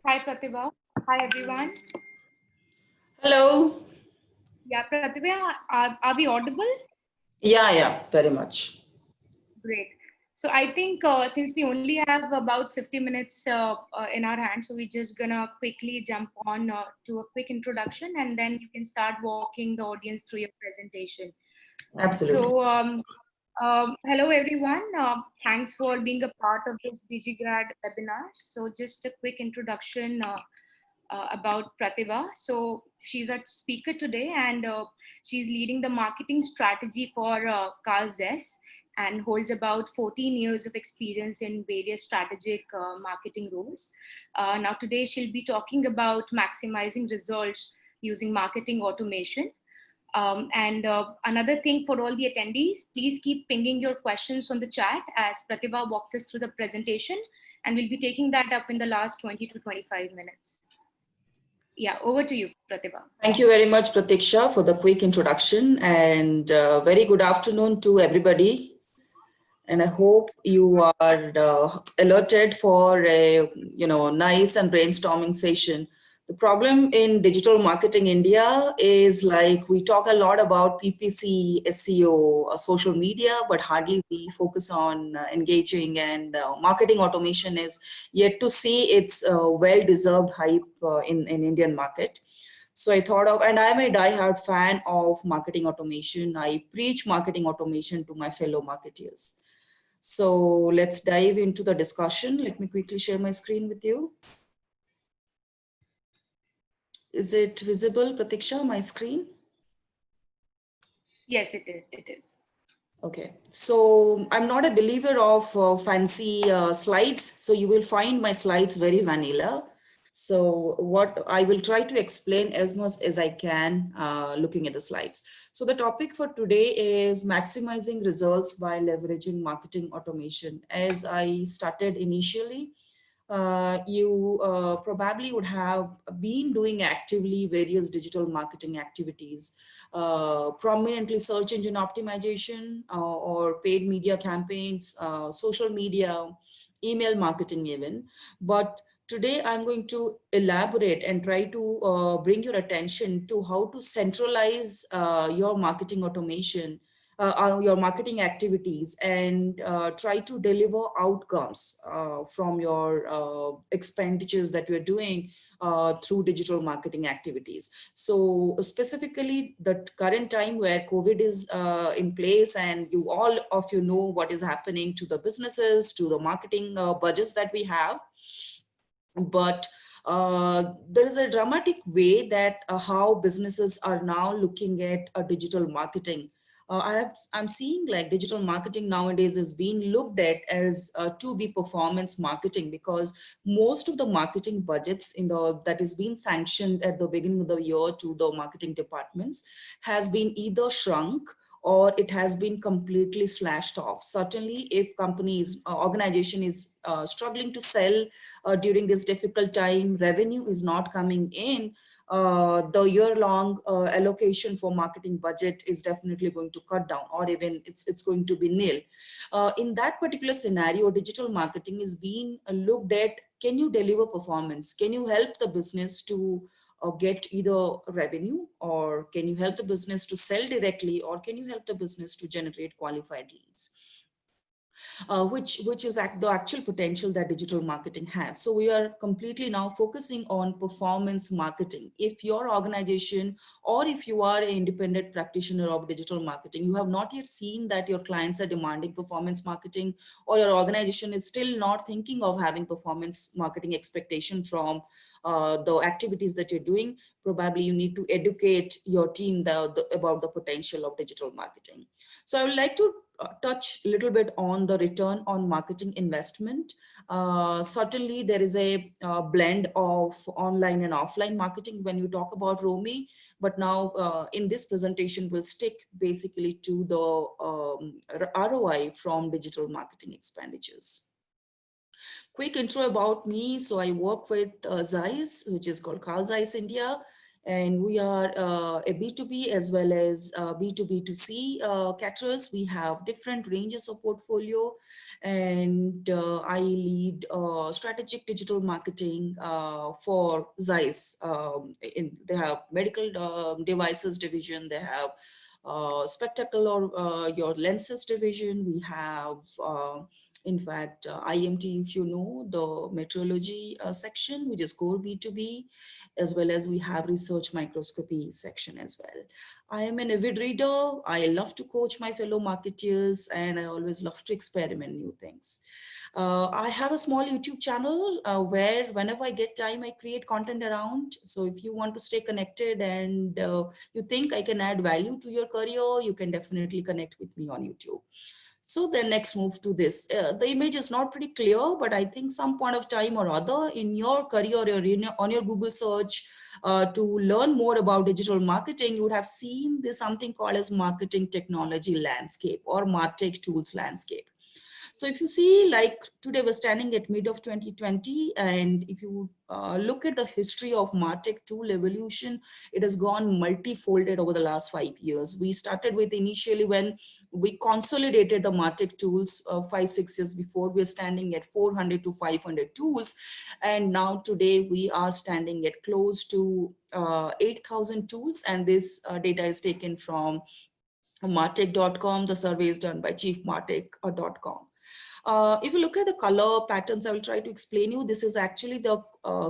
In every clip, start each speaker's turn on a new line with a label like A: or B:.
A: Hi Pratibha. Hi everyone.
B: Hello.
A: Yeah, Pratibha, are we audible?
B: Yeah, very much.
A: Great. So I think since we only have about 50 minutes in our hands, so we're just gonna quickly jump on to a quick introduction, and then you can start walking the audience through your presentation.
B: Absolutely.
A: So hello everyone. Thanks for being a part of this DigiGrad webinar. So just a quick introduction about Pratibha. So she's a speaker today, and she's leading the marketing strategy for Carl Zeiss and holds about 14 years of experience in various strategic marketing roles. Now today she'll be talking about maximizing results using marketing automation. And another thing for all the attendees, please keep pinging your questions on the chat as Pratibha walks us through the presentation, and we'll be taking that up in the last 20 to 25 minutes. Yeah, over to you, Pratibha.
B: Thank you very much, Pratiksha, for the quick introduction, and very good afternoon to everybody. And I hope you are alerted for a nice and brainstorming session. The problem in digital marketing India is like we talk a lot about PPC, SEO, social media, but hardly we focus on engaging, and marketing automation is yet to see its well-deserved hype in Indian market. So I thought of, and I'm a die-hard fan of marketing automation. I preach marketing automation to my fellow marketeers. So let's dive into the discussion. Let me quickly share my screen with you. Is it visible, Pratiksha, my screen?
A: Yes, it is. It is.
B: Okay, so I'm not a believer of fancy slides. So you will find my slides very vanilla. So what I will try to explain as much as I can looking at the slides. So the topic for today is maximizing results by leveraging marketing automation. As I started initially, you probably would have been doing actively various digital marketing activities, prominently search engine optimization or paid media campaigns, social media, email marketing even. But today I'm going to elaborate and try to bring your attention to how to centralize your marketing automation, your marketing activities, and try to deliver outcomes from your expenditures that you're doing through digital marketing activities. So specifically the current time where COVID is in place, and you all of you know what is happening to the businesses, to the marketing budgets that we have. But there is a dramatic way that how businesses are now looking at digital marketing. I'm seeing like digital marketing nowadays is being looked at as to be performance marketing, because most of the marketing budgets in the that is being sanctioned at the beginning of the year to the marketing departments has been either shrunk or it has been completely slashed off. Certainly, if companies, organization is struggling to sell during this difficult time, revenue is not coming in, the year-long allocation for marketing budget is definitely going to cut down, or even it's going to be nil. In that particular scenario, digital marketing is being looked at. Can you deliver performance? Can you help the business to get either revenue, or can you help the business to sell directly, or can you help the business to generate qualified leads? Which is the actual potential that digital marketing has. So we are completely now focusing on performance marketing. If your organization, or if you are an independent practitioner of digital marketing, you have not yet seen that your clients are demanding performance marketing, or your organization is still not thinking of having performance marketing expectation from the activities that you're doing, probably you need to educate your team about the potential of digital marketing. So I would like to touch a little bit on the return on marketing investment. Certainly, there is a blend of online and offline marketing when you talk about ROMI, but now in this presentation, we'll stick basically to the ROI from digital marketing expenditures. Quick intro about me. So I work with Zeiss, which is called Carl Zeiss India. And we are a B2B as well as B2B2C caterers. We have different ranges of portfolio, and I lead strategic digital marketing for Zeiss. They have medical devices division, they have spectacle or your lenses division. We have in fact, IMT, if you know, the metrology section, which is core B2B, as well as we have research microscopy section as well. I am an avid reader. I love to coach my fellow marketeers, and I always love to experiment new things. I have a small YouTube channel where whenever I get time, I create content around. So if you want to stay connected and you think I can add value to your career, you can definitely connect with me on YouTube. So then next move to this. The image is not pretty clear, but I think some point of time or other in your career or on your Google search to learn more about digital marketing, you would have seen this something called as marketing technology landscape or MarTech tools landscape. So if you see, like today we're standing at mid of 2020, and if you look at the history of MarTech tool evolution, it has gone multi-folded over the last 5 years. We started with initially when we consolidated the MarTech tools 5-6 years before. We're standing at 400 to 500 tools, and now today we are standing at close to 8,000 tools, and this data is taken from martech.com. The survey is done by chiefmartech.com. If you look at the color patterns, I will try to explain you. This is actually the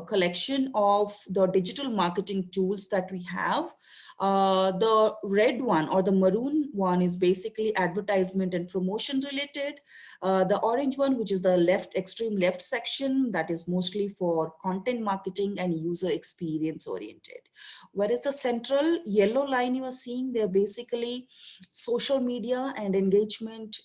B: collection of the digital marketing tools that we have. The red one or the maroon one is basically advertisement and promotion related. The orange one, which is the left, extreme left section, that is mostly for content marketing and user experience oriented. Whereas the central yellow line you are seeing, they're basically social media and engagement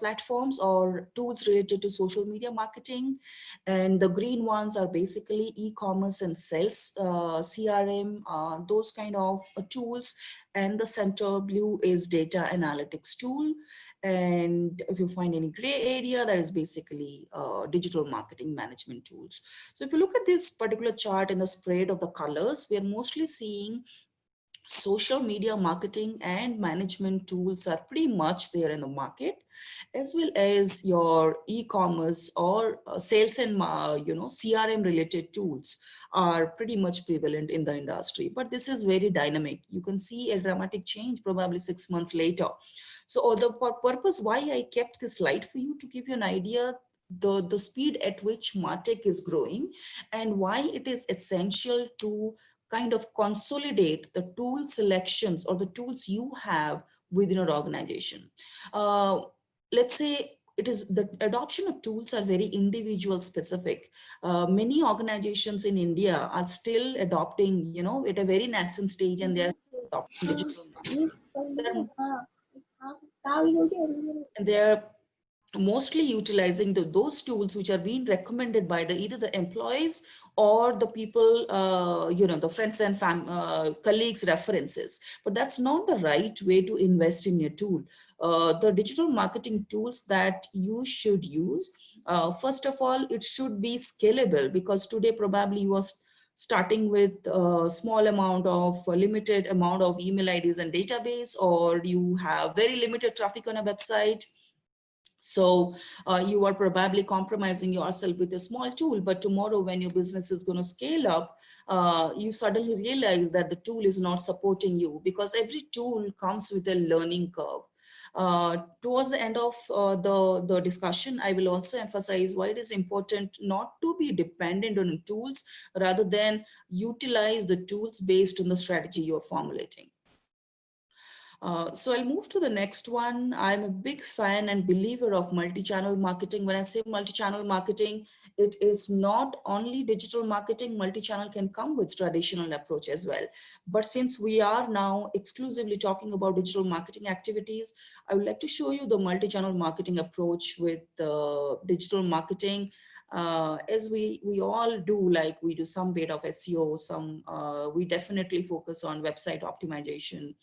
B: platforms or tools related to social media marketing. And the green ones are basically e-commerce and sales, CRM, those kind of tools. And the center blue is data analytics tool. And if you find any gray area, that is basically digital marketing management tools. So if you look at this particular chart in the spread of the colors, we are mostly seeing social media marketing and management tools are pretty much there in the market, as well as your e-commerce or sales and CRM related tools are pretty much prevalent in the industry. But this is very dynamic. You can see a dramatic change probably 6 months later. So the purpose why I kept this slide for you, to give you an idea the speed at which MarTech is growing and why it is essential to kind of consolidate the tool selections or the tools you have within your organization. Let's say it is the adoption of tools are very individual specific. Many organizations in India are still adopting, at a very nascent stage, and they're adopting digital marketing. And they're mostly utilizing those tools which are being recommended by either the employees or the people, the friends and colleagues references. But that's not the right way to invest in your tool. The digital marketing tools that you should use, first of all, it should be scalable, because today probably you are starting with a small amount of limited amount of email IDs and database, or you have very limited traffic on a website. So you are probably compromising yourself with a small tool, but tomorrow when your business is going to scale up, you suddenly realize that the tool is not supporting you, because every tool comes with a learning curve. Towards the end of the discussion, I will also emphasize why it is important not to be dependent on tools, rather than utilize the tools based on the strategy you're formulating. So I'll move to the next one. I'm a big fan and believer of multi-channel marketing. When I say multi-channel marketing, it is not only digital marketing. Multi-channel can come with traditional approach as well. But since we are now exclusively talking about digital marketing activities, I would like to show you the multi-channel marketing approach with digital marketing. as we all do, like we do some bit of SEO, we definitely focus on website optimization,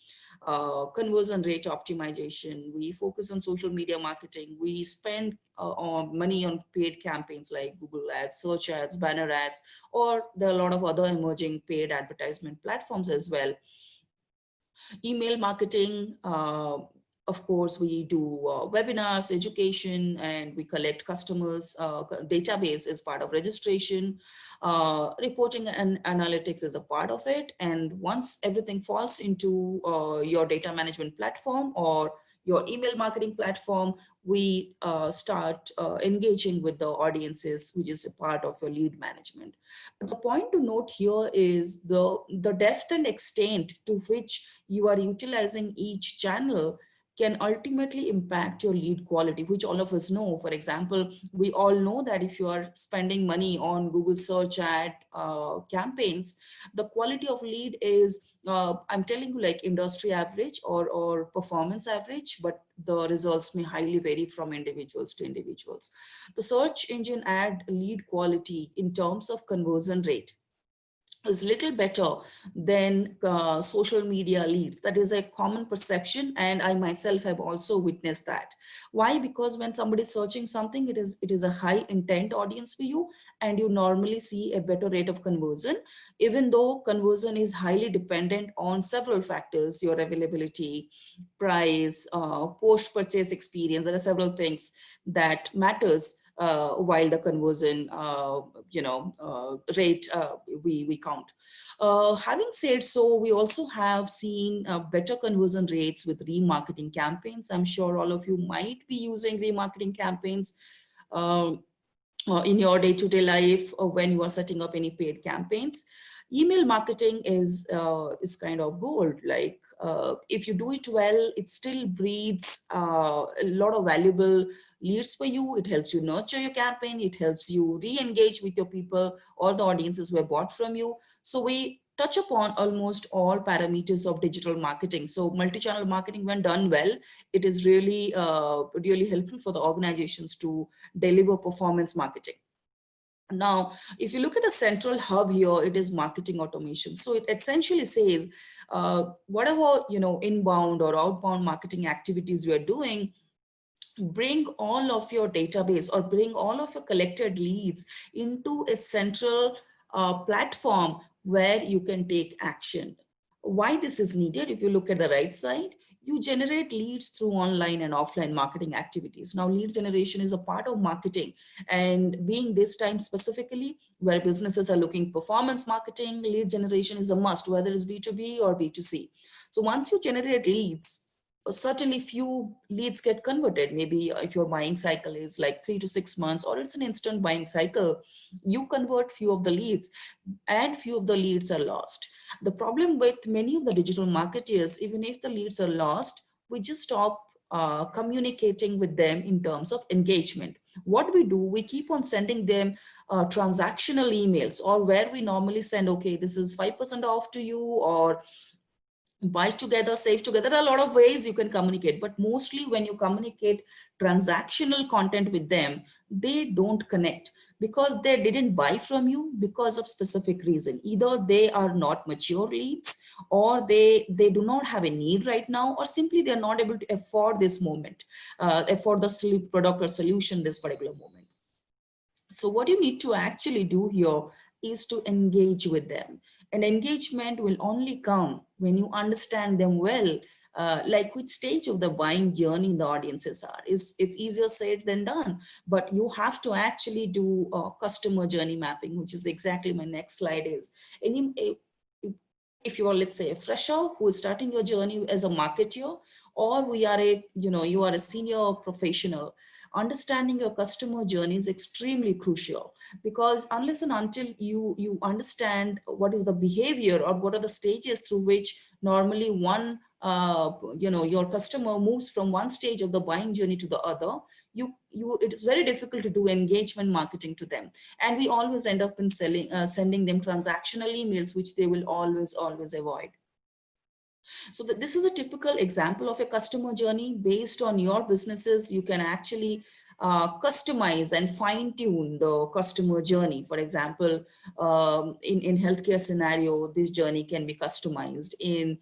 B: conversion rate optimization. We focus on social media marketing. We spend money on paid campaigns like Google Ads, search ads, banner ads, or there are a lot of other emerging paid advertisement platforms as well. Email marketing, of course, we do webinars, education, and we collect customers. Database is part of registration. Reporting and analytics is a part of it. And once everything falls into your data management platform or your email marketing platform, we start engaging with the audiences, which is a part of your lead management. But the point to note here is the depth and extent to which you are utilizing each channel can ultimately impact your lead quality, which all of us know. For example, we all know that if you are spending money on Google search ad campaigns, the quality of lead is, I'm telling you, like industry average or performance average, but the results may highly vary from individuals to individuals. The search engine ad lead quality in terms of conversion rate is little better than social media leads. That is a common perception, and I myself have also witnessed that. Why? Because when somebody is searching something, it is a high intent audience for you, and you normally see a better rate of conversion, even though conversion is highly dependent on several factors: your availability, price, post purchase experience. There are several things that matters while the conversion rate we count. Having said so, we also have seen better conversion rates with remarketing campaigns. I'm sure all of you might be using remarketing campaigns in your day-to-day life, or when you are setting up any paid campaigns. Email marketing is kind of gold. Like if you do it well, it still breeds a lot of valuable leads for you. It helps you nurture your campaign. It helps you re-engage with your people or the audiences who have bought from you. So we touch upon almost all parameters of digital marketing. So multi-channel marketing, when done well, it is really really helpful for the organizations to deliver performance marketing. Now, if you look at the central hub here, it is marketing automation. So it essentially says, whatever, inbound or outbound marketing activities you are doing, bring all of your database or bring all of your collected leads into a central platform where you can take action. Why this is needed? If you look at the right side, you generate leads through online and offline marketing activities. Now, lead generation is a part of marketing, and being this time specifically where businesses are looking performance marketing, lead generation is a must, whether it's B2B or B2C. So once you generate leads, certainly few leads get converted. Maybe if your buying cycle is like 3 to 6 months, or it's an instant buying cycle, you convert few of the leads and few of the leads are lost. The problem with many of the digital marketers, even if the leads are lost, we just stop communicating with them in terms of engagement. What we do, we keep on sending them transactional emails, or where we normally send, okay, this is 5% off to you, or buy together, save together. There are a lot of ways you can communicate, but mostly when you communicate transactional content with them, they don't connect because they didn't buy from you because of specific reason. Either they are not mature leads, or they do not have a need right now, or simply they're not able to afford this moment, afford the product or solution this particular moment. So what you need to actually do here is to engage with them. And engagement will only come when you understand them well, like which stage of the buying journey the audiences are. It's easier said than done, but you have to actually do customer journey mapping, which is exactly my next slide is. If you are, let's say, a fresher who is starting your journey as a marketer, or you are a senior professional, understanding your customer journey is extremely crucial, because unless and until you understand what is the behavior or what are the stages through which normally your customer moves from one stage of the buying journey to the other, it is very difficult to do engagement marketing to them. And we always end up in sending them transactional emails, which they will always avoid. So this is a typical example of a customer journey. Based on your businesses, you can actually customize and fine tune the customer journey. For example, in healthcare scenario, this journey can be customized. In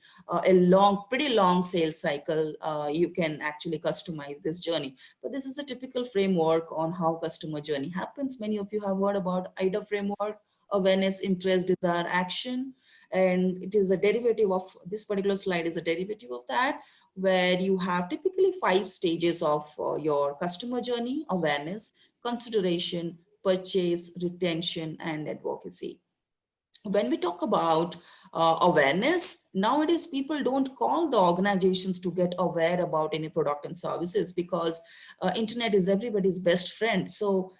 B: pretty long sales cycle, you can actually customize this journey. But this is a typical framework on how customer journey happens. Many of you have heard about AIDA framework: awareness, interest, desire, action. And it is a derivative of this particular slide, is a derivative of that, where you have typically 5 stages of your customer journey: awareness, consideration, purchase, retention, and advocacy. When we talk about awareness, nowadays people don't call the organizations to get aware about any product and services, because internet is everybody's best friend. So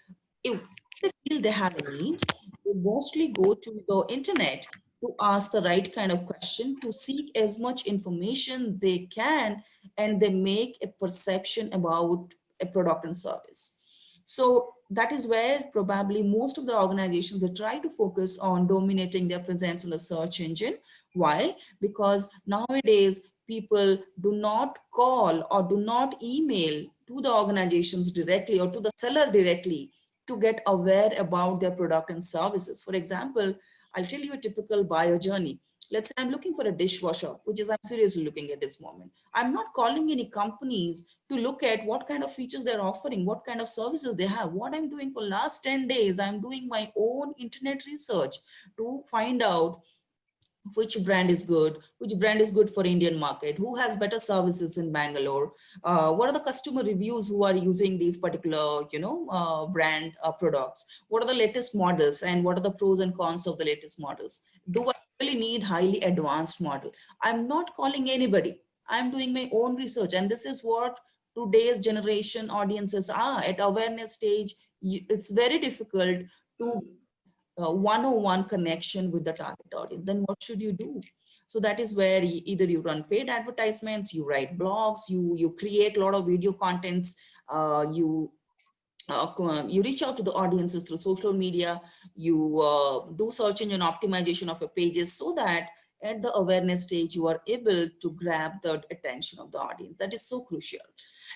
B: if they feel they have a need, they mostly go to the internet to ask the right kind of question, to seek as much information they can, and they make a perception about a product and service. So that is where probably most of the organizations, they try to focus on dominating their presence on the search engine. Why? Because nowadays people do not call or do not email to the organizations directly or to the seller directly to get aware about their product and services. For example, I'll tell you a typical buyer journey. Let's say I'm looking for a dishwasher, which is I'm seriously looking at this moment. I'm not calling any companies to look at what kind of features they're offering, what kind of services they have. What I'm doing for last 10 days, I'm doing my own internet research to find out which brand is good, which brand is good for Indian market, who has better services in Bangalore, what are the customer reviews who are using these particular, brand products, what are the latest models, and what are the pros and cons of the latest models. Do I really need highly advanced model? I'm not calling anybody. I'm doing my own research, and this is what today's generation audiences are at awareness stage. It's very difficult to one-on-one connection with the target audience. Then what should you do? So that is where either you run paid advertisements, you write blogs, you create a lot of video contents, you reach out to the audiences through social media, you do search engine optimization of your pages, so that at the awareness stage you are able to grab the attention of the audience. That is so crucial.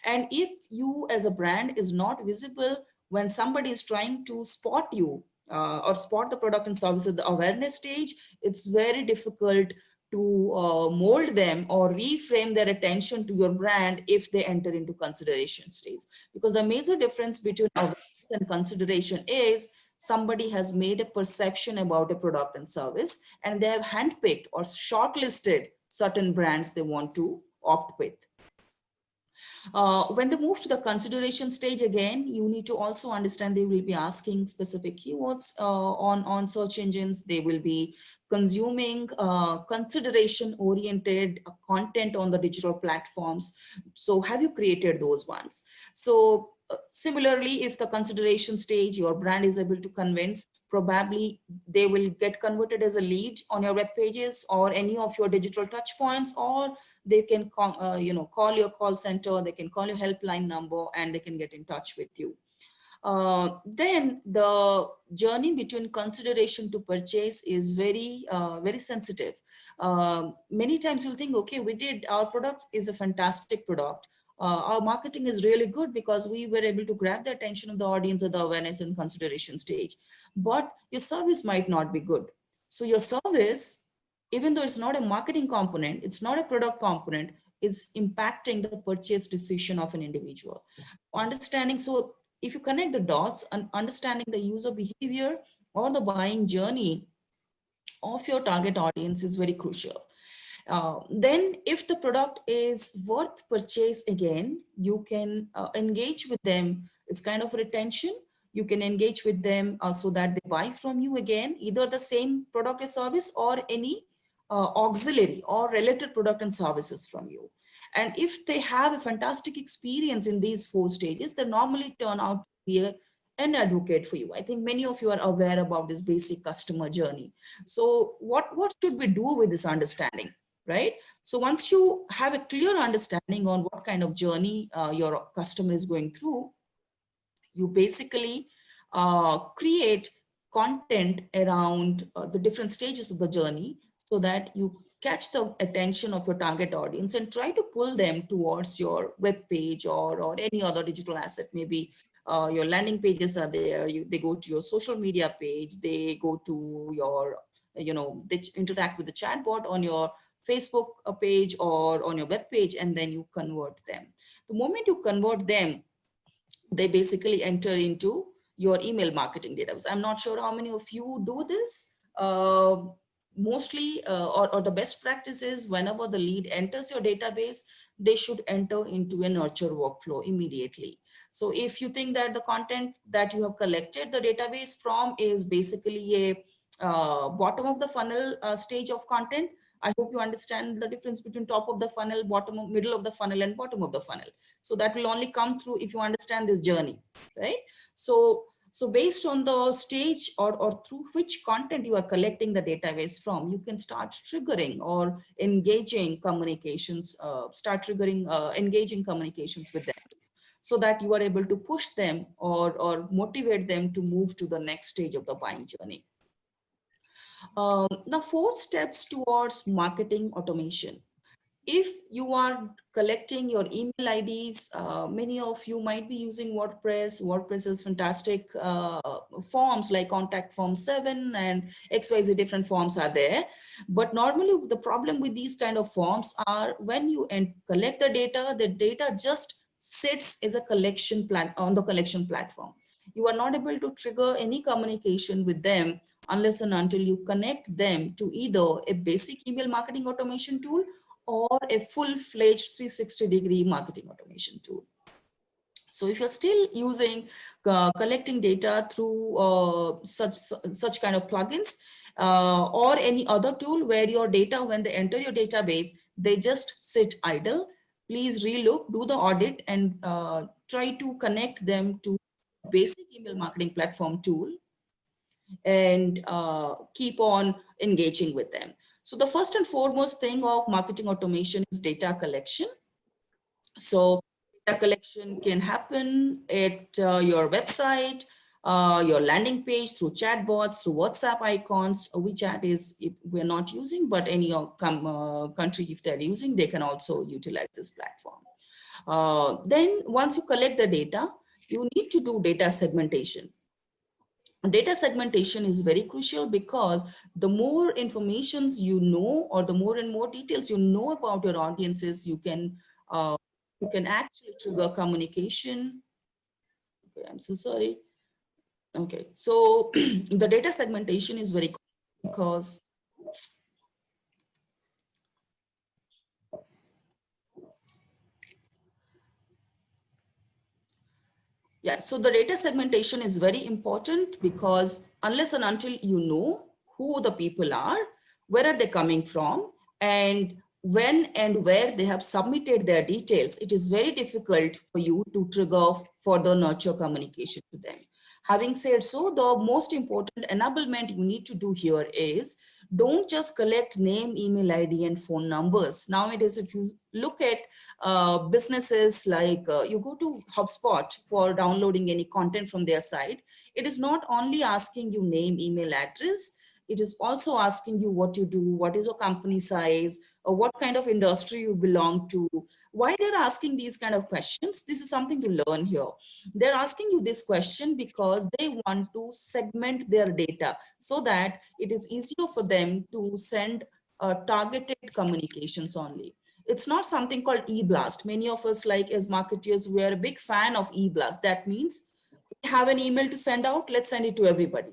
B: And if you as a brand is not visible when somebody is trying to spot you, or spot the product and service at the awareness stage, it's very difficult to mold them or reframe their attention to your brand if they enter into consideration stage. Because the major difference between awareness and consideration is somebody has made a perception about a product and service, and they have handpicked or shortlisted certain brands they want to opt with. When they move to the consideration stage, again, you need to also understand they will be asking specific keywords on search engines. They will be consuming consideration oriented content on the digital platforms. So have you created those ones? So similarly, if the consideration stage, your brand is able to convince, probably they will get converted as a lead on your web pages or any of your digital touch points, or they can call your call center, they can call your helpline number, and they can get in touch with you. Then the journey between consideration to purchase is very sensitive. Many times you'll think, okay, our product is a fantastic product. Our marketing is really good because we were able to grab the attention of the audience at the awareness and consideration stage. But your service might not be good. So your service, even though it's not a marketing component, it's not a product component, is impacting the purchase decision of an individual. Understanding, so if you connect the dots and understanding the user behavior or the buying journey of your target audience is very crucial. Then if the product is worth purchase, again, you can engage with them. It's kind of retention. You can engage with them so that they buy from you again, either the same product or service or any auxiliary or related product and services from you. And if they have a fantastic experience in these 4 stages, they normally turn out to be an advocate for you. I think many of you are aware about this basic customer journey. So what should we do with this understanding, right? So once you have a clear understanding on what kind of journey your customer is going through, you basically create content around the different stages of the journey so that you catch the attention of your target audience and try to pull them towards your web page or any other digital asset, maybe your landing pages are there. They go to your social media page. They go to your, they interact with the chatbot on your Facebook page or on your web page, and then you convert them. The moment you convert them, they basically enter into your email marketing database. I'm not sure how many of you do this. Mostly, or the best practice is whenever the lead enters your database, they should enter into a nurture workflow immediately. So if you think that the content that you have collected the database from is basically a bottom of the funnel stage of content, I hope you understand the difference between top of the funnel, middle of the funnel, and bottom of the funnel. So that will only come through if you understand this journey, right? So based on the stage or through which content you are collecting the database from, you can start triggering or engaging communications, engaging communications with them, so that you are able to push them or motivate them to move to the next stage of the buying journey. The 4 steps towards marketing automation. If you are collecting your email IDs, many of you might be using WordPress. WordPress is fantastic. Forms like contact form 7 and XYZ different forms are there. But normally the problem with these kind of forms are when you collect the data just sits as a collection plan on the collection platform. You are not able to trigger any communication with them unless and until you connect them to either a basic email marketing automation tool or a full-fledged 360-degree marketing automation tool. So if you're still using collecting data through such kind of plugins or any other tool where your data, when they enter your database, they just sit idle, please relook, do the audit, and try to connect them to basic email marketing platform tool and keep on engaging with them. So the first and foremost thing of marketing automation is data collection. So data collection can happen at your website, your landing page, through chatbots, through WhatsApp icons. WeChat is we're not using, but any country if they're using, they can also utilize this platform. Then once you collect the data, you need to do data segmentation. Data segmentation is very crucial because the more informations you know, or the more and more details you know about your audiences, you can actually trigger communication. Okay, I'm so sorry. Okay, so the data segmentation is very crucial because yeah, so the data segmentation is very important because unless and until you know who the people are, where are they coming from, and when and where they have submitted their details, it is very difficult for you to trigger further nurture communication to them. Having said so, the most important enablement you need to do here is don't just collect name, email ID, and phone numbers. Nowadays, if you look at businesses like you go to HubSpot for downloading any content from their site, it is not only asking you name, email, address, it is also asking you what you do, what is your company size, or what kind of industry you belong to. Why they're asking these kind of questions? This is something to learn here. They're asking you this question because they want to segment their data so that it is easier for them to send targeted communications only. It's not something called e-blast. Many of us, like as marketers, we are a big fan of e-blast. That means we have an email to send out, let's send it to everybody,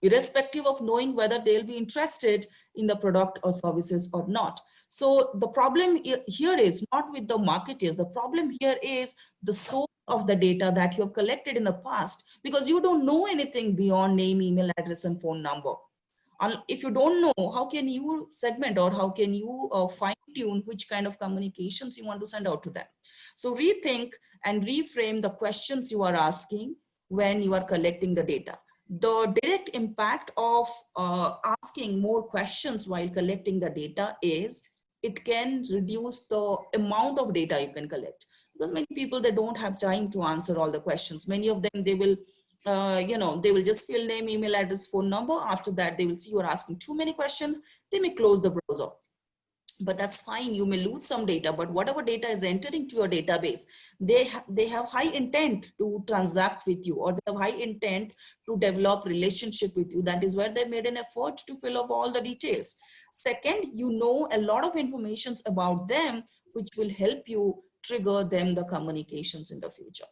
B: irrespective of knowing whether they'll be interested in the product or services or not. So the problem here is not with the marketers. The problem here is the source of the data that you have collected in the past, because you don't know anything beyond name, email address, and phone number. If you don't know, how can you segment, or how can you fine tune which kind of communications you want to send out to them? So rethink and reframe the questions you are asking when you are collecting the data. The direct impact of asking more questions while collecting the data is it can reduce the amount of data you can collect, because many people, they don't have time to answer all the questions. Many of them, they will they will just fill name, email address, phone number. After that, they will see you are asking too many questions. They may close the browser. but that's fine. You may lose some data, but whatever data is entering to your database, they have high intent to transact with you, or they have high intent to develop relationship with you. That is where they made an effort to fill up all the details. Second, you know a lot of informations about them, which will help you trigger them the communications in the future.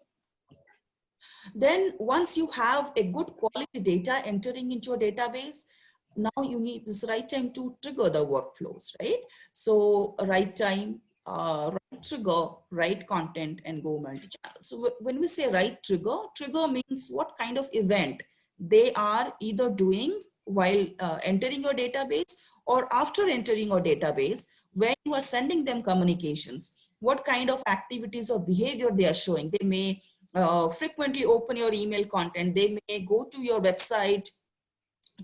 B: Then once you have a good quality data entering into a database, now you need this right time to trigger the workflows, right? So right time, right trigger, right content, and go multi-channel. So when we say right trigger, trigger means what kind of event they are either doing while entering your database or after entering your database, when you are sending them communications, what kind of activities or behavior they are showing. They may frequently open your email content. They may go to your website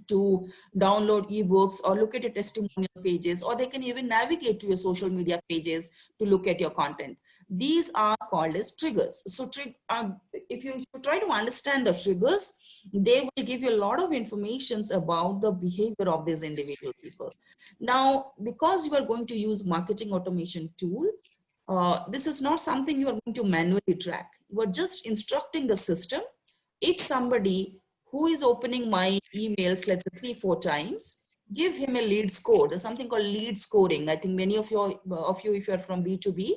B: to download ebooks or look at your testimonial pages, or they can even navigate to your social media pages to look at your content. These are called as triggers. So if you try to understand the triggers, they will give you a lot of information about the behavior of these individual people. Now, because you are going to use marketing automation tool, this is not something you are going to manually track. You are just instructing the system. If somebody who is opening my emails, let's say 3-4 times, give him a lead score. There's something called lead scoring. I think many of you, if you're from B2B,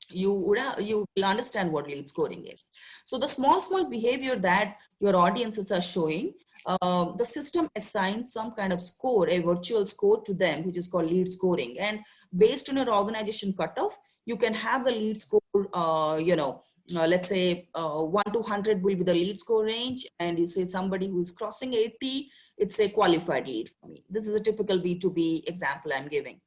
B: you will understand what lead scoring is. So the small behavior that your audiences are showing, the system assigns some kind of score, a virtual score to them, which is called lead scoring. And based on your organization cutoff, you can have the lead score, let's say 1 to 100 will be the lead score range. And you say somebody who is crossing 80, it's a qualified lead for me. This is a typical B2B example I'm giving.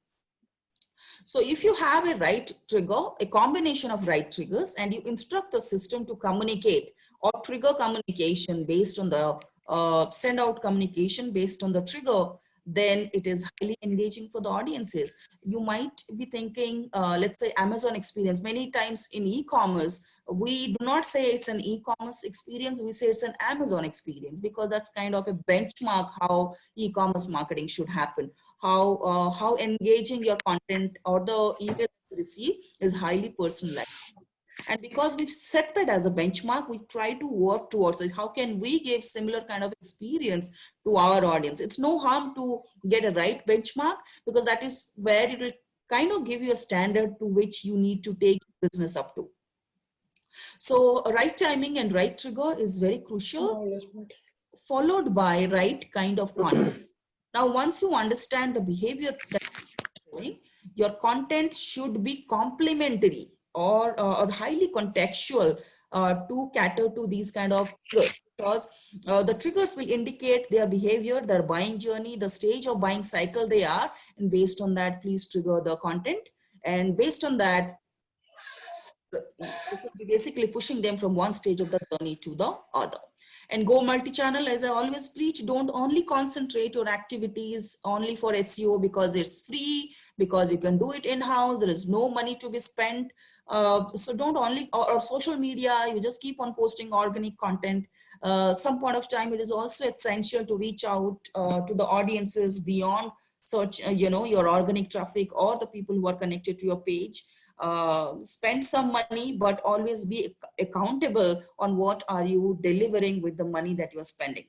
B: So if you have a right trigger, a combination of right triggers, and you instruct the system to communicate or trigger communication based on the send out communication based on the trigger, then it is highly engaging for the audiences. You might be thinking, let's say Amazon experience. Many times in e-commerce, we do not say it's an e-commerce experience, we say it's an Amazon experience, because that's kind of a benchmark how e-commerce marketing should happen. How engaging your content or the email you receive is highly personalized. And because we've set that as a benchmark, we try to work towards it. How can we give similar kind of experience to our audience? It's no harm to get a right benchmark, because that is where it will kind of give you a standard to which you need to take business up to. So right timing and right trigger is very crucial, followed by right kind of content. Now, once you understand the behavior that you're showing, your content should be complementary or highly contextual to cater to these kind of triggers, because the triggers will indicate their behavior, their buying journey, the stage of buying cycle they are, and based on that, please trigger the content. And based on that, it will be basically pushing them from one stage of the journey to the other. And go multi-channel, as I always preach, don't only concentrate your activities only for SEO because it's free, because you can do it in-house, there is no money to be spent. So don't only, or social media, you just keep on posting organic content. Some point of time, it is also essential to reach out to the audiences beyond search, your organic traffic or the people who are connected to your page. Spend some money, but always be accountable on what are you delivering with the money that you're spending.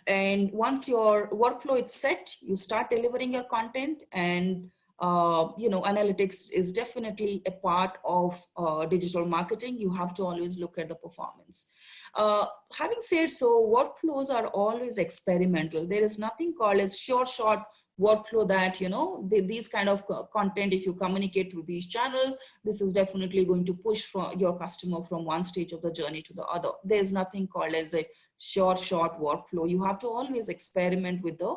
B: And once your workflow is set, you start delivering your content, and analytics is definitely a part of digital marketing. You have to always look at the performance. Having said so, workflows are always experimental. There is nothing called as sure shot workflow that, these kind of content, if you communicate through these channels, this is definitely going to push your customer from one stage of the journey to the other. There's nothing called as a sure shot workflow. You have to always experiment with the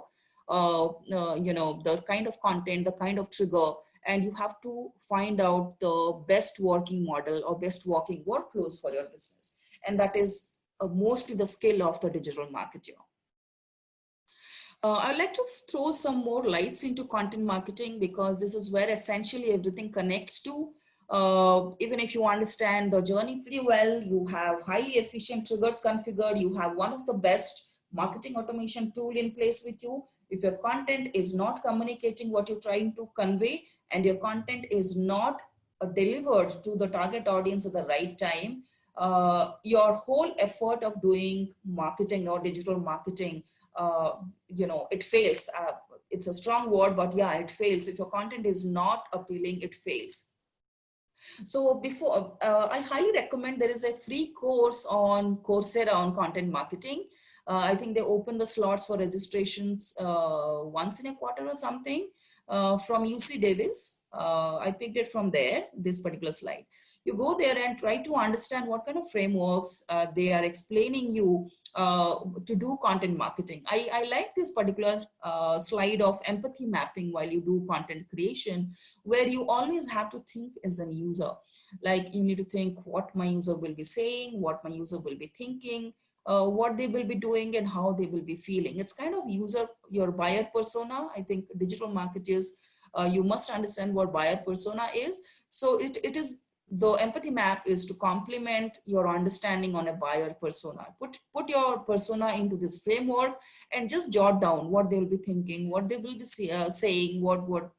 B: the kind of content, the kind of trigger, and you have to find out the best working model or best working workflows for your business. And that is mostly the skill of the digital marketer. I'd like to throw some more lights into content marketing, because this is where essentially everything connects to. Even if you understand the journey pretty well, you have highly efficient triggers configured, you have one of the best marketing automation tool in place with you, If your content is not communicating what you're trying to convey, and your content is not delivered to the target audience at the right time, your whole effort of doing marketing or digital marketing, it fails. It's a strong word, but yeah, it fails. If your content is not appealing, it fails. So before, I highly recommend, there is a free course on Coursera on content marketing. I think they open the slots for registrations once in a quarter or something, from UC Davis. I picked it from there, this particular slide. You go there and try to understand what kind of frameworks they are explaining you to do content marketing. I like this particular slide of empathy mapping while you do content creation, where you always have to think as an user. Like, you need to think what my user will be saying, what my user will be thinking, what they will be doing, and how they will be feeling. It's kind of your buyer persona. I think digital marketers, you must understand what buyer persona is. So it is, the empathy map is to complement your understanding on a buyer persona. Put your persona into this framework and just jot down what they will be thinking, what they will be saying, what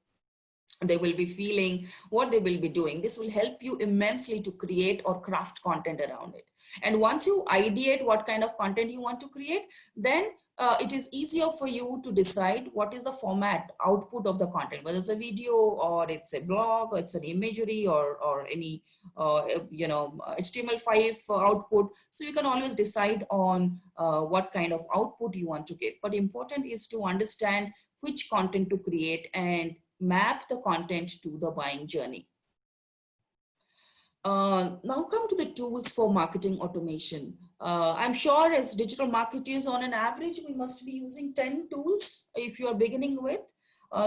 B: they will be feeling, what they will be doing. This will help you immensely to create or craft content around it. And once you ideate what kind of content you want to create, then it is easier for you to decide what is the format output of the content, whether it's a video or it's a blog or it's an imagery or any HTML5 output. So you can always decide on what kind of output you want to get. But important is to understand which content to create and map the content to the buying journey. Now come to the tools for marketing automation. I'm sure as digital marketers, on an average, we must be using 10 tools if you are beginning with.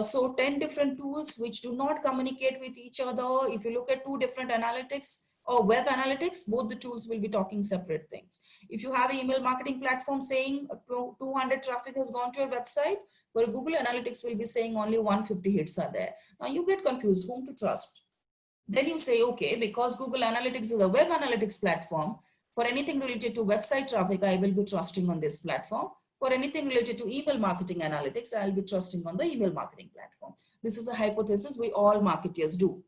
B: So 10 different tools which do not communicate with each other. If you look at 2 different analytics or web analytics, both the tools will be talking separate things. If you have an email marketing platform saying 200 traffic has gone to your website, where Google Analytics will be saying only 150 hits are there. Now you get confused whom to trust. Then you say, okay, because Google Analytics is a web analytics platform, for anything related to website traffic, I will be trusting on this platform. For anything related to email marketing analytics, I'll be trusting on the email marketing platform. This is a hypothesis we all marketers do.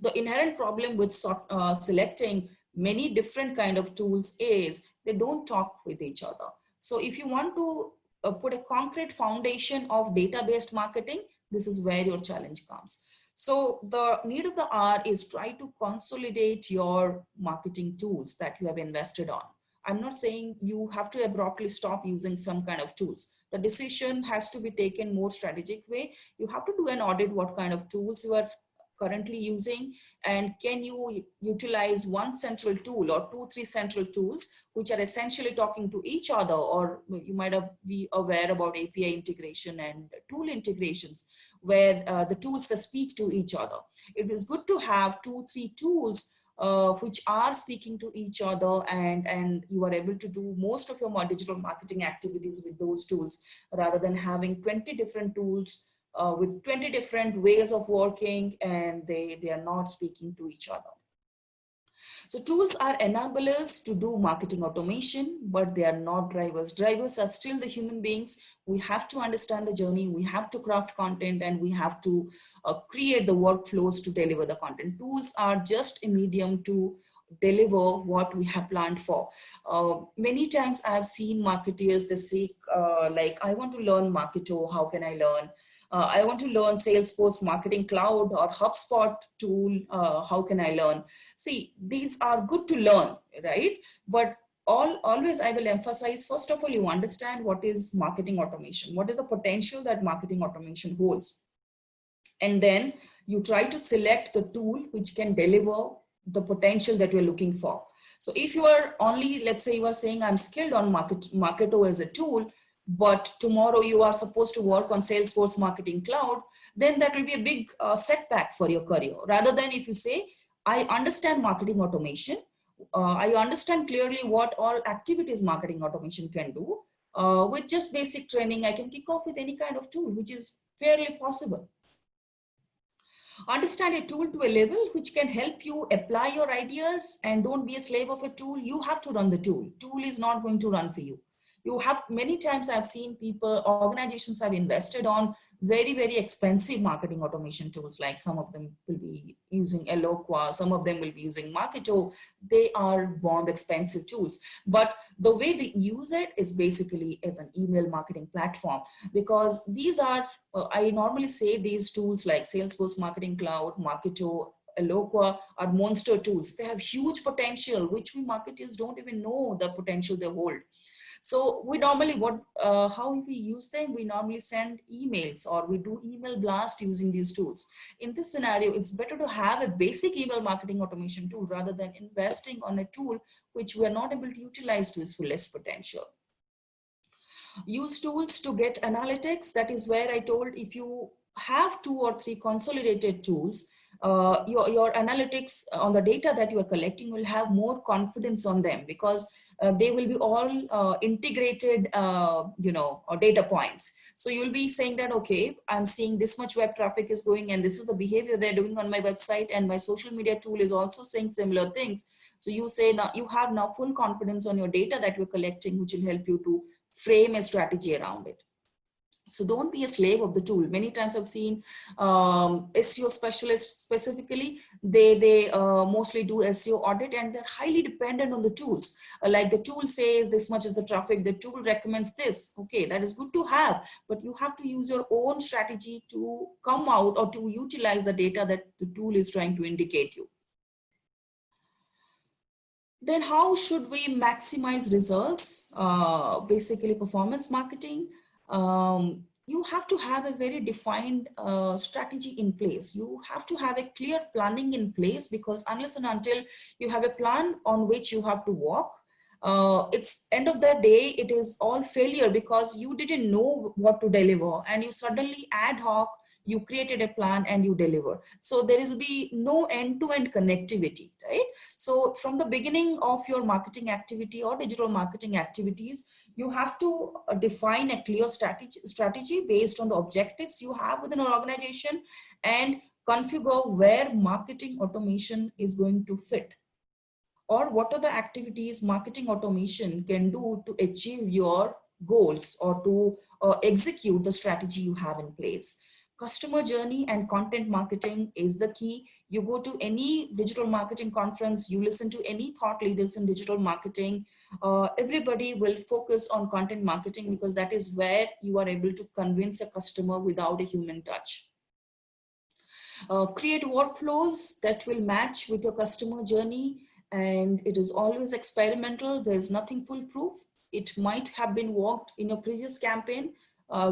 B: The inherent problem with selecting many different kind of tools is they don't talk with each other. So if you want to put a concrete foundation of data-based marketing, this is where your challenge comes. So the need of the hour is try to consolidate your marketing tools that you have invested on. I'm not saying you have to abruptly stop using some kind of tools. The decision has to be taken more strategic way. You have to do an audit what kind of tools you are currently using, and can you utilize one central tool or 2-3 central tools which are essentially talking to each other, or you might have be aware about API integration and tool integrations where the tools that speak to each other. It is good to have 2-3 tools which are speaking to each other, and you are able to do most of your digital marketing activities with those tools, rather than having 20 different tools with 20 different ways of working, and they are not speaking to each other. So tools are enablers to do marketing automation, but they are not drivers. Drivers are still the human beings. We have to understand the journey, we have to craft content, and we have to create the workflows to deliver the content. Tools are just a medium to deliver what we have planned for. Many times I have seen marketers, they say like, I want to learn Marketo, how can I learn? I want to learn Salesforce Marketing Cloud or HubSpot tool, how can I learn? See, these are good to learn, right? But always I will emphasize, first of all, you understand what is marketing automation, what is the potential that marketing automation holds. And then you try to select the tool which can deliver the potential that you're looking for. So if you are only, let's say you are saying I'm skilled on Marketo as a tool, but tomorrow you are supposed to work on Salesforce Marketing Cloud, then that will be a big setback for your career. Rather than if you say, I understand marketing automation, I understand clearly what all activities marketing automation can do, with just basic training, I can kick off with any kind of tool, which is fairly possible. Understand a tool to a level which can help you apply your ideas, and don't be a slave of a tool. You have to run the tool. Tool is not going to run for you. You have many times I've seen people, organizations have invested on very, very expensive marketing automation tools. Like some of them will be using Eloqua, some of them will be using Marketo. They are bomb expensive tools. But the way we use it is basically as an email marketing platform, because these are, I normally say these tools like Salesforce Marketing Cloud, Marketo, Eloqua are monster tools. They have huge potential, which we marketers don't even know the potential they hold. So we normally, how we use them, we normally send emails or we do email blast using these tools. In this scenario, it's better to have a basic email marketing automation tool rather than investing on a tool which we are not able to utilize to its fullest potential. Use tools to get analytics. That is where I told, if you have 2 or 3 consolidated tools, your analytics on the data that you are collecting will have more confidence on them, because they will be all integrated, data points. So you'll be saying that, okay, I'm seeing this much web traffic is going and this is the behavior they're doing on my website, and my social media tool is also saying similar things. So you say now you have now full confidence on your data that you're collecting, which will help you to frame a strategy around it. So don't be a slave of the tool. Many times I've seen SEO specialists specifically, they mostly do SEO audit and they're highly dependent on the tools. Like the tool says this much is the traffic, the tool recommends this. Okay, that is good to have, but you have to use your own strategy to come out or to utilize the data that the tool is trying to indicate you. Then how should we maximize results? Basically performance marketing. You have to have a very defined strategy in place. You have to have a clear planning in place, because unless and until you have a plan on which you have to walk, it's end of the day, it is all failure, because you didn't know what to deliver and you suddenly ad hoc, you created a plan and you deliver. So there will be no end-to-end connectivity, right? So from the beginning of your marketing activity or digital marketing activities, you have to define a clear strategy based on the objectives you have within an organization, and configure where marketing automation is going to fit, or what are the activities marketing automation can do to achieve your goals or to execute the strategy you have in place. Customer journey and content marketing is the key. You go to any digital marketing conference, you listen to any thought leaders in digital marketing, everybody will focus on content marketing, because that is where you are able to convince a customer without a human touch. Create workflows that will match with your customer journey, and it is always experimental. There's nothing foolproof. It might have been worked in your previous campaign.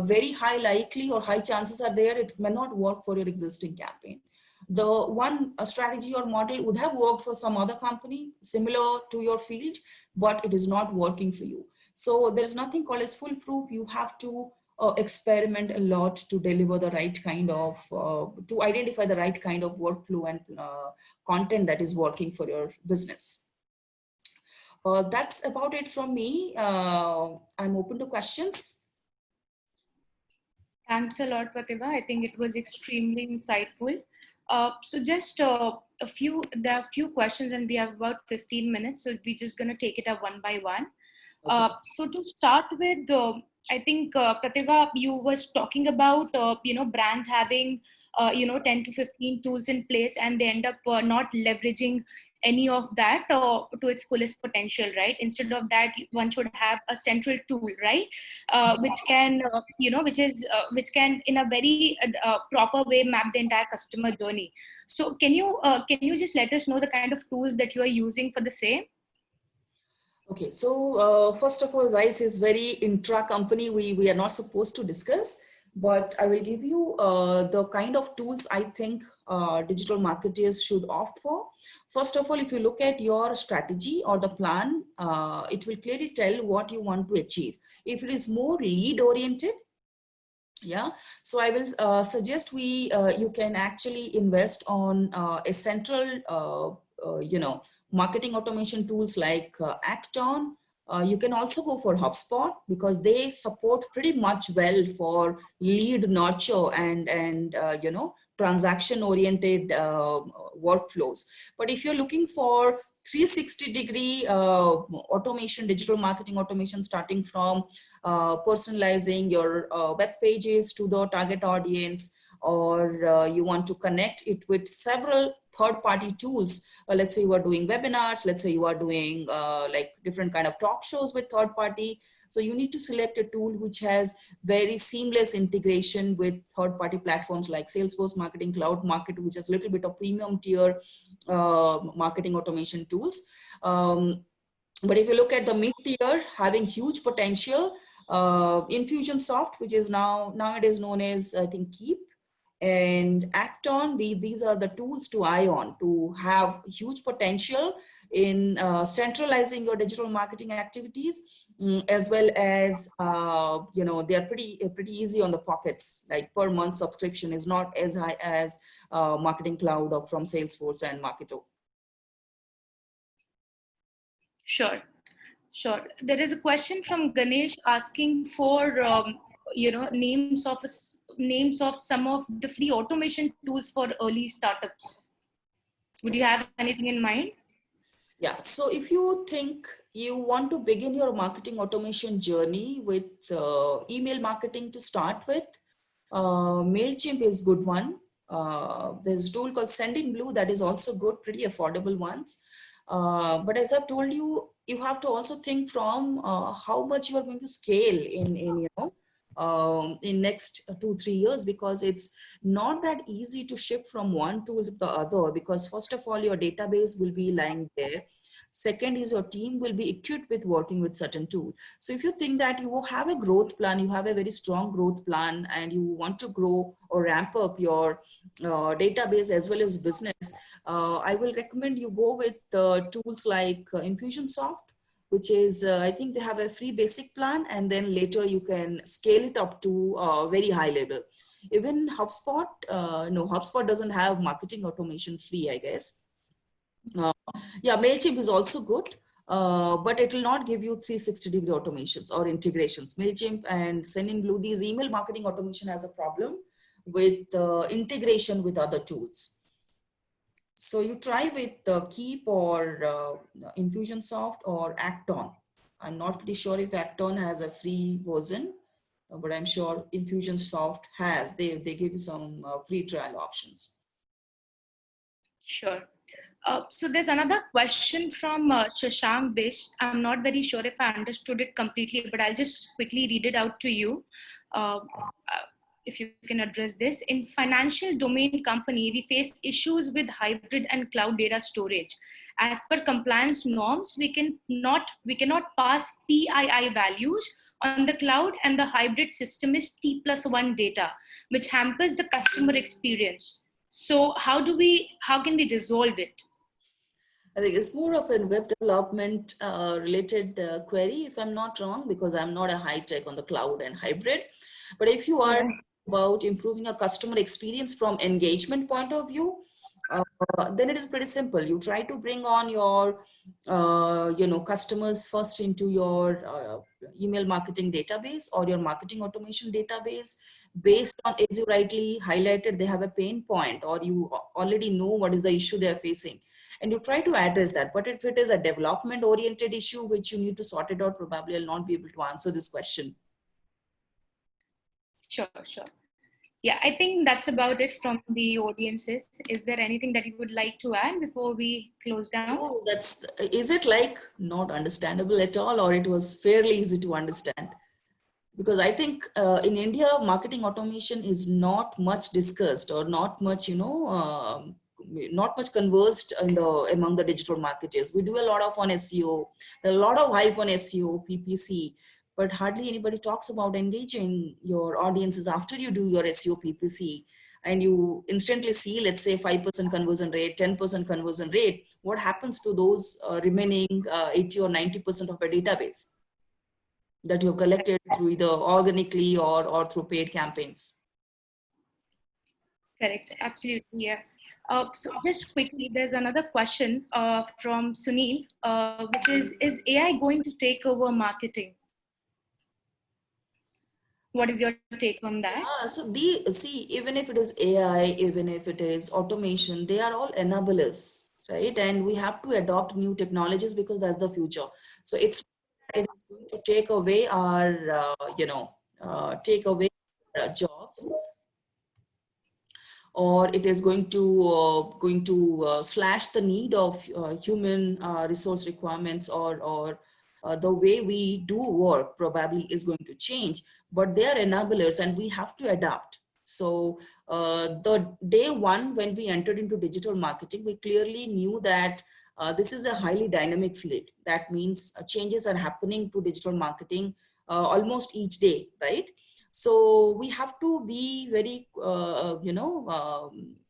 B: Very high likely or high chances are there it may not work for your existing campaign. The one strategy or model would have worked for some other company similar to your field, but it is not working for you. So there's nothing called as foolproof. You have to experiment a lot to deliver the right kind of, to identify the right kind of workflow and content that is working for your business. That's about it from me. I'm open to questions.
A: Thanks a lot, Pratibha. I think it was extremely insightful. So just there are a few questions and we have about 15 minutes. So we're just going to take it up one by one. Okay. So to start with, I think Pratibha, you was talking about, brands having, 10 to 15 tools in place and they end up not leveraging any of that to its fullest potential, right? Instead of that, one should have a central tool, right? Which can, which can in a very proper way map the entire customer journey. So can you just let us know the kind of tools that you are using for the same?
B: Okay, so first of all, Zeiss is very intra-company. We are not supposed to discuss, but I will give you the kind of tools I think digital marketers should opt for. First of all, if you look at your strategy or the plan, it will clearly tell what you want to achieve. If it is more lead oriented, yeah, so I will suggest you can actually invest on a central, marketing automation tools like Acton. You can also go for HubSpot, because they support pretty much well for lead nurture and transaction oriented workflows. But if you're looking for 360-degree automation, digital marketing automation, starting from personalizing your web pages to the target audience, or you want to connect it with several third-party tools. Let's say you are doing webinars, let's say you are doing like different kind of talk shows with third-party. So you need to select a tool which has very seamless integration with third-party platforms like Salesforce Marketing Cloud Market, which is a little bit of premium tier marketing automation tools. But if you look at the mid-tier, having huge potential, Infusionsoft, which is nowadays known as, I think, Keep, and Acton, these are the tools to eye on to have huge potential in centralizing your digital marketing activities, as well as you know, they are pretty easy on the pockets. Like per month subscription is not as high as Marketing Cloud or from Salesforce and Marketo.
A: Sure. Sure. There is a question from Ganesh asking for you know, names of some of the free automation tools for early startups. Would you have anything in mind?
B: Yeah. So if you think you want to begin your marketing automation journey with email marketing to start with, MailChimp is good one. There's a tool called Sendinblue that is also good, pretty affordable ones. But as I've told you, you have to also think from how much you are going to scale in you know, in next 2-3 years, because it's not that easy to shift from one tool to the other, because first of all, your database will be lying there. Second is your team will be equipped with working with certain tool. So if you think that you have a growth plan, you have a very strong growth plan, and you want to grow or ramp up your database as well as business, I will recommend you go with tools like Infusionsoft, which is, I think they have a free basic plan, and then later you can scale it up to a very high level. Even HubSpot, no, HubSpot doesn't have marketing automation free, I guess. Yeah, MailChimp is also good, but it will not give you 360-degree automations or integrations. MailChimp and Sendinblue, these email marketing automation has a problem with integration with other tools. So you try with Keep or Infusionsoft or Acton. I'm not pretty sure if Acton has a free version, but I'm sure Infusionsoft has. They give you some free trial options.
A: Sure. So there's another question from Shashank Bish. I'm not very sure if I understood it completely, but I'll just quickly read it out to you. If you can address this. In financial domain company, we face issues with hybrid and cloud data storage. As per compliance norms, we cannot pass PII values on the cloud, and the hybrid system is T+1 data, which hampers the customer experience. So how can we resolve it?
B: I think it's more of a web development related query, if I'm not wrong, because I'm not a high tech on the cloud and hybrid. But if you are about improving a customer experience from engagement point of view, then it is pretty simple. You try to bring on your, you know, customers first into your email marketing database or your marketing automation database, based on, as you rightly highlighted, they have a pain point, or you already know what is the issue they are facing, and you try to address that. But if it is a development oriented issue which you need to sort it out, probably I'll not be able to answer this question.
A: Sure. Yeah, I think that's about it from the audiences. Is there anything that you would like to add before we close down?
B: Oh, is it like not understandable at all, or it was fairly easy to understand? Because I think in India, marketing automation is not much discussed, or not much, you know, not much conversed among the digital marketers. We do a lot of on SEO, a lot of hype on SEO, PPC, but hardly anybody talks about engaging your audiences after you do your SEO, PPC, and you instantly see, let's say, 5% conversion rate, 10% conversion rate. What happens to those remaining 80 or 90% of a database that you've collected through either organically or through paid campaigns?
A: Correct. Absolutely. Yeah. So just quickly, there's another question from Sunil, which is AI going to take over marketing? What is your take on that?
B: So see, even if it is AI, even if it is automation, they are all enablers. right? And we have to adopt new technologies because that's the future. So it is going to take away our, take away jobs, or it is going to slash the need of human resource requirements, or the way we do work probably is going to change, but they are enablers and we have to adapt. So the day one when we entered into digital marketing, we clearly knew that this is a highly dynamic field. That means changes are happening to digital marketing almost each day, right? So we have to be very,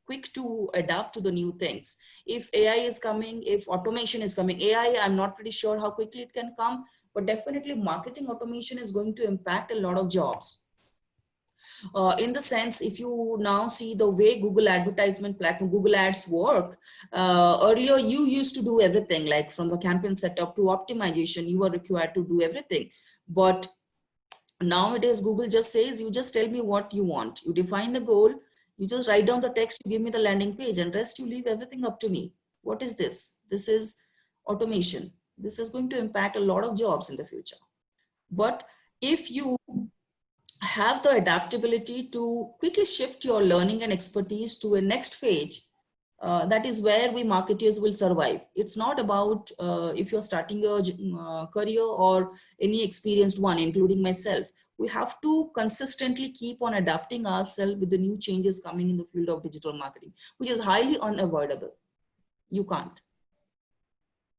B: quick to adapt to the new things. If AI is coming, if automation is coming, AI, I'm not pretty sure how quickly it can come, but definitely marketing automation is going to impact a lot of jobs. In the sense, if you now see the way Google advertisement platform, Google Ads work, earlier you used to do everything, like from the campaign setup to optimization, you were required to do everything. But nowadays Google just says, you just tell me what you want, you define the goal, you just write down the text, you give me the landing page, and rest you leave everything up to me. What is this? This is automation. This is going to impact a lot of jobs in the future. But if you have the adaptability to quickly shift your learning and expertise to a next phase, that is where we marketers will survive. It's not about if you're starting your career or any experienced one, including myself. We have to consistently keep on adapting ourselves with the new changes coming in the field of digital marketing, which is highly unavoidable. You can't.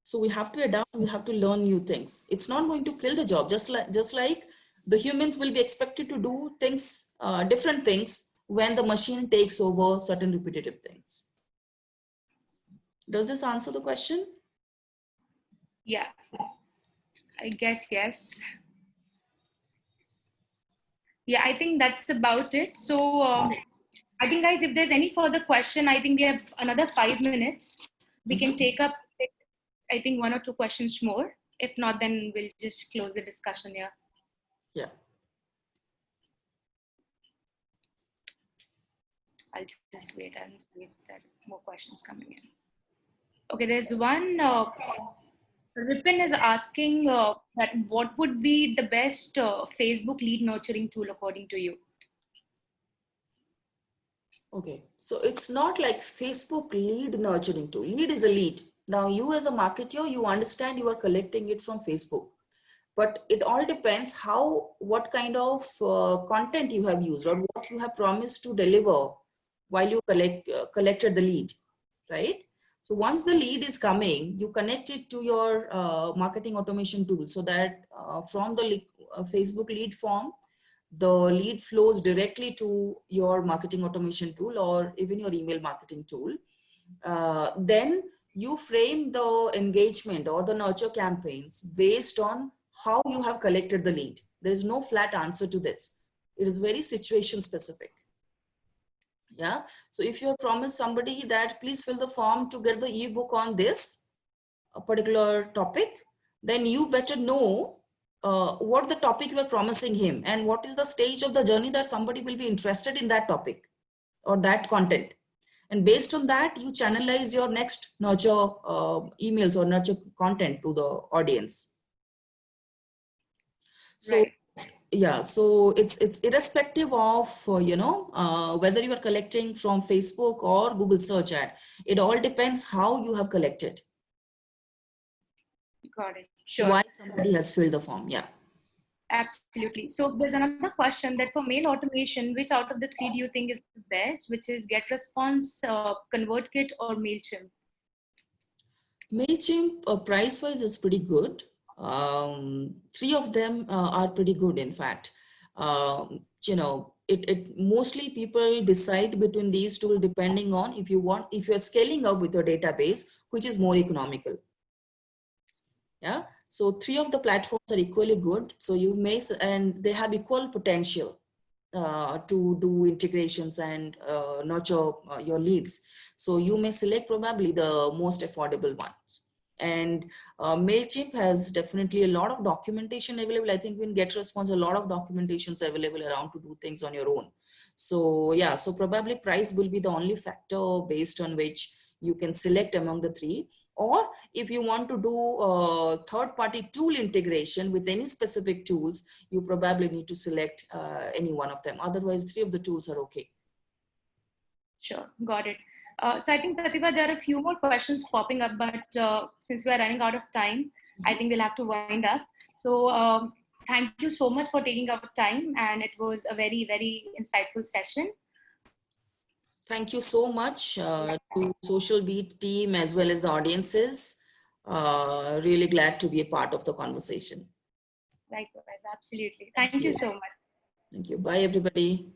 B: So we have to adapt, we have to learn new things. It's not going to kill the job, just like the humans will be expected to do things, different things, when the machine takes over certain repetitive things. Does this answer the question?
A: Yeah, I guess yes. Yeah, I think that's about it. So I think, guys, if there's any further question, I think we have another 5 minutes. We can take up, I think, 1 or 2 questions more. If not, then we'll just close the discussion here.
B: Yeah.
A: I'll just wait and see if there are more questions coming in. Okay, there's one. Ripin is asking that what would be the best Facebook lead nurturing tool according to you?
B: Okay, so it's not like Facebook lead nurturing tool. Lead is a lead. Now you as a marketer, you understand you are collecting it from Facebook, but it all depends what kind of content you have used or what you have promised to deliver while you collected the lead, right? So once the lead is coming, you connect it to your marketing automation tool, so that from the Facebook lead form, the lead flows directly to your marketing automation tool or even your email marketing tool. Then you frame the engagement or the nurture campaigns based on how you have collected the lead. There is no flat answer to this. It is very situation specific. Yeah. So if you have promised somebody that please fill the form to get the ebook on this a particular topic, then you better know what the topic you are promising him and what is the stage of the journey that somebody will be interested in that topic or that content. And based on that, you channelize your next nurture emails or nurture content to the audience. So
A: right.
B: Yeah, so it's irrespective of whether you are collecting from Facebook or Google search ad. It all depends how you have collected.
A: Got it. Sure.
B: Why somebody has filled the form. Yeah.
A: Absolutely. So there's another question that for mail automation, which out of the 3 do you think is the best, which is GetResponse, ConvertKit, or MailChimp?
B: MailChimp price wise is pretty good. 3 of them are pretty good. In fact, it mostly people decide between these two depending on if you're scaling up with your database, which is more economical. Yeah. So 3 of the platforms are equally good. So and they have equal potential to do integrations and nurture your leads. So you may select probably the most affordable ones. And MailChimp has definitely a lot of documentation available. I think in GetResponse, a lot of documentations available around to do things on your own. So yeah, so probably price will be the only factor based on which you can select among the three. Or if you want to do third-party tool integration with any specific tools, you probably need to select any one of them. Otherwise, three of the tools are okay.
A: Sure, got it. So I think, Pratibha, there are a few more questions popping up, but since we are running out of time, I think we'll have to wind up. So thank you so much for taking up time, and it was a very, very insightful session.
B: Thank you so much to Social Beat team as well as the audiences. Really glad to be a part of the conversation.
A: Likewise, absolutely. Thank you so much.
B: Thank you. Bye, everybody.